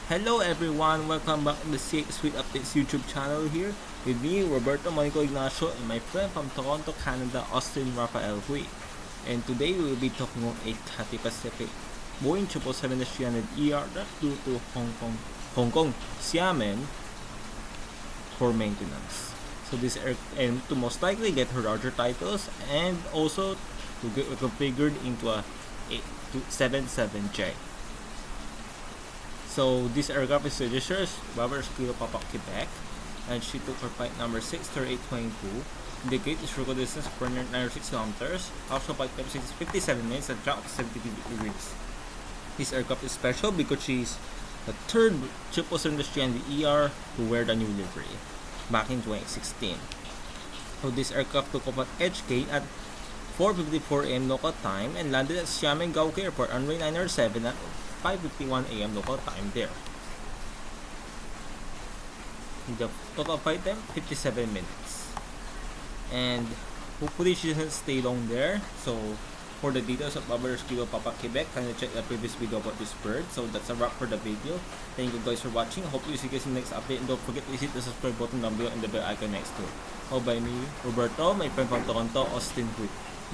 Hello everyone, welcome back to the CATHAY PACIFIC Updates YouTube channel here with me, Roberto Monico Ignacio, and my friend from Toronto, Canada, Austin Rafael Hui. And today we will be talking about a CATHAY Pacific Boeing 777-300ER that flew to Hong Kong, Xiamen for maintenance. So this air aimed to most likely get her larger titles and also to get reconfigured into a 777J. So this aircraft is registered as Kilo Papa Quebec, and she took her flight number 63822. The gate is vertical distance 496 kilometers. Also flight time 57 minutes and track 72 degrees. This aircraft is special because she's the third 777 and the ER to wear the new livery back in 2016. So this aircraft took off at HK at 4:54 AM local time and landed at Xiamen Gaoke Airport on runway 907 at 5:51 AM local time there. The total flight time 57 minutes, and hopefully she doesn't stay long there. So for the details of Kilo Papa Quebec, kindly check the previous video about this bird. So that's a wrap for the video. Thank you guys for watching. Hope you see you guys in the next update, and don't forget to hit the subscribe button down below and the bell icon next to it. All by me, Roberto, my friend from Toronto, Austin Hui.